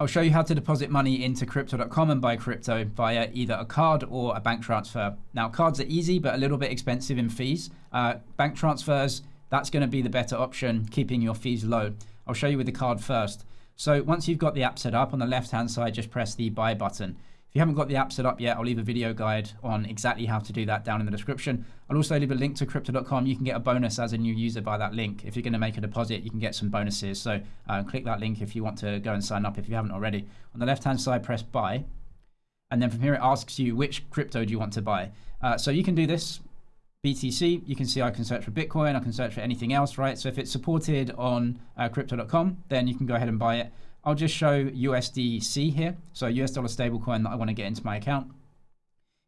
I'll show you how to deposit money into crypto.com and buy crypto via either a card or a bank transfer. Now, cards are easy, but a little bit expensive in fees. Bank transfers, that's going to be the better option, keeping your fees low. I'll show you with the card first. So once you've got the app set up, on the left-hand side, just press the buy button. If you haven't got the app set up yet, I'll leave a video guide on exactly how to do that down in the description. I'll also leave a link to crypto.com. You can get a bonus as a new user by that link. If you're going to make a deposit, you can get some bonuses. So click that link if you want to go and sign up if you haven't already. On the left-hand side, press buy. And then from here, it asks you which crypto do you want to buy. So you can do this. BTC, you can see I can search for Bitcoin, I can search for anything else, right? So if it's supported on crypto.com, then you can go ahead and buy it. I'll just show USDC here, so US dollar stablecoin that I want to get into my account.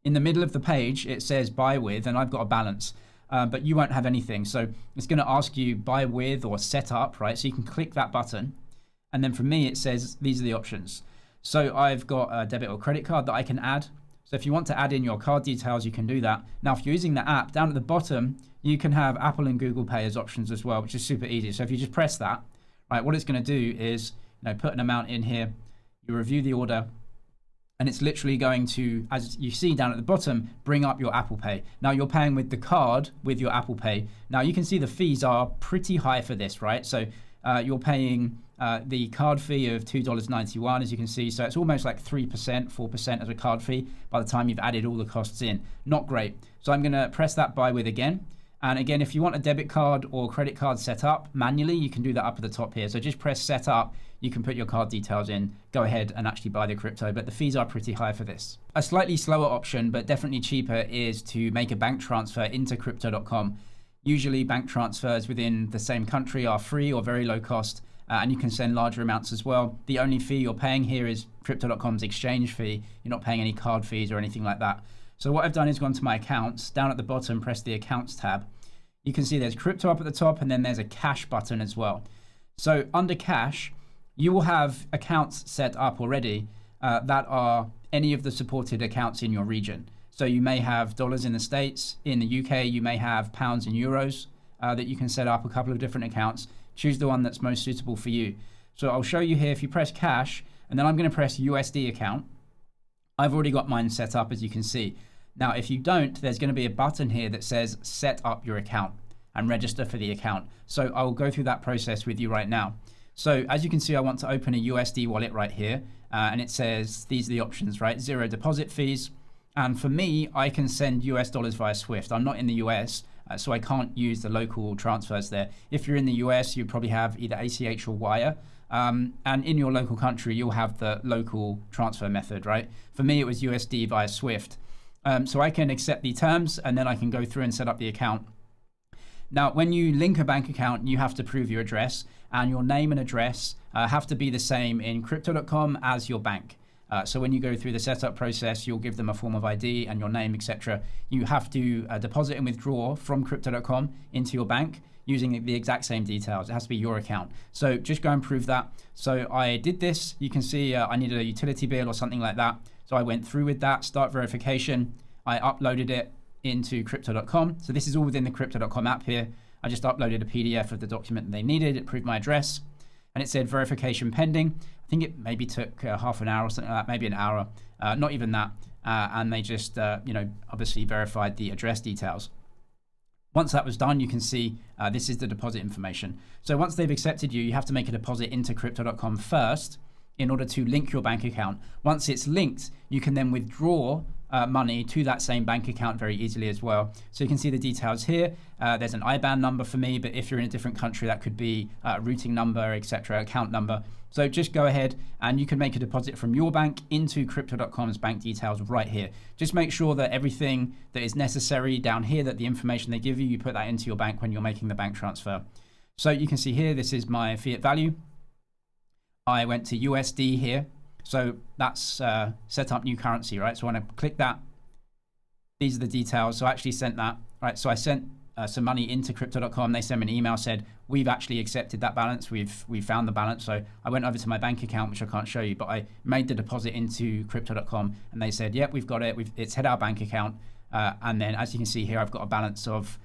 In the middle of the page, it says buy with, and I've got a balance, but you won't have anything. So it's going to ask you buy with or set up, right? So you can click that button. And then for me, it says these are the options. So I've got a debit or credit card that I can add. So if you want to add in your card details, you can do that. Now, if you're using the app, down at the bottom, you can have Apple and Google Pay as options as well, which is super easy. So if you just press that, right, what it's going to do is put an amount in here, you review the order, and it's literally going to, as you see down at the bottom, bring up your Apple Pay. Now you're paying with the card with your Apple Pay. Now you can see the fees are pretty high for this, right? So you're paying the card fee of $2.91, as you can see. So it's almost like 3%, 4% as a card fee by the time you've added all the costs in. Not great. So I'm going to press that buy with again. And again, if you want a debit card or credit card set up manually, you can do that up at the top here. So just press set up. You can put your card details in, go ahead and actually buy the crypto, but the fees are pretty high for this. A slightly slower option, but definitely cheaper, is to make a bank transfer into crypto.com. Usually bank transfers within the same country are free or very low cost, and you can send larger amounts as well. The only fee you're paying here is crypto.com's exchange fee. You're not paying any card fees or anything like that. So what I've done is gone to my accounts, down at the bottom, press the accounts tab. You can see there's crypto up at the top, and then there's a cash button as well. So under cash, you will have accounts set up already that are any of the supported accounts in your region. So you may have dollars in the States. In the UK, you may have pounds and euros that you can set up a couple of different accounts. Choose the one that's most suitable for you. So I'll show you here. If you press cash, and then I'm going to press USD account. I've already got mine set up, as you can see. Now, if you don't, there's going to be a button here that says set up your account and register for the account. So I'll go through that process with you right now. So as you can see, I want to open a USD wallet right here. And it says these are the options, right? 0 deposit fees. And for me, I can send US dollars via Swift. I'm not in the US, so I can't use the local transfers there. If you're in the US, you probably have either ACH or wire. And in your local country, you'll have the local transfer method, right? For me, it was USD via Swift. So I can accept the terms, and then I can go through and set up the account. Now, when you link a bank account, you have to prove your address, and your name and address have to be the same in crypto.com as your bank. So when you go through the setup process, you'll give them a form of ID and your name, etc. You have to deposit and withdraw from crypto.com into your bank using the exact same details. It has to be your account. So just go and prove that. So I did this. You can see I needed a utility bill or something like that. So I went through with that, start verification. I uploaded it into crypto.com. So this is all within the crypto.com app here. I just uploaded a PDF of the document that they needed. It proved my address, and it said verification pending. I think it maybe took half an hour or something like that, maybe an hour, not even that. And they just, obviously verified the address details. Once that was done, you can see this is the deposit information. So once they've accepted you, you have to make a deposit into crypto.com first in order to link your bank account. Once it's linked, you can then withdraw money to that same bank account very easily as well. So you can see the details here. There's an IBAN number for me, but if you're in a different country, that could be a routing number, etc., account number. So just go ahead and you can make a deposit from your bank into crypto.com's bank details right here. Just make sure that everything that is necessary down here, that the information they give you, you put that into your bank when you're making the bank transfer. So you can see here, this is my fiat value. I went to USD here. So that's set up new currency, right? So when I click that, these are the details. So I actually sent that, right? So I sent some money into crypto.com. They sent me an email, said, we've actually accepted that balance. We've found the balance. So I went over to my bank account, which I can't show you, but I made the deposit into crypto.com and they said, yep, we've got it. It's hit our bank account. And then as you can see here, I've got a balance of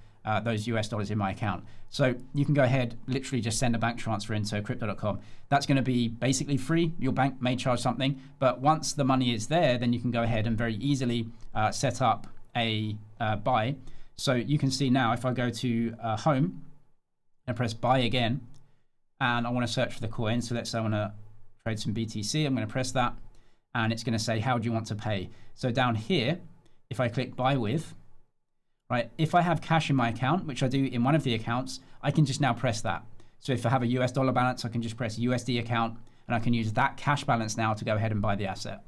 those US dollars in my account. So you can go ahead, literally just send a bank transfer into crypto.com. That's going to be basically free. Your bank may charge something, but once the money is there, then you can go ahead and very easily set up a buy. So you can see now, if I go to home and press buy again, and I want to search for the coin. So let's say I want to trade some BTC. I'm going to press that, and it's going to say, how do you want to pay? So down here, if I click buy with, right, if I have cash in my account, which I do in one of the accounts, I can just now press that. So if I have a US dollar balance, I can just press USD account, and I can use that cash balance now to go ahead and buy the asset.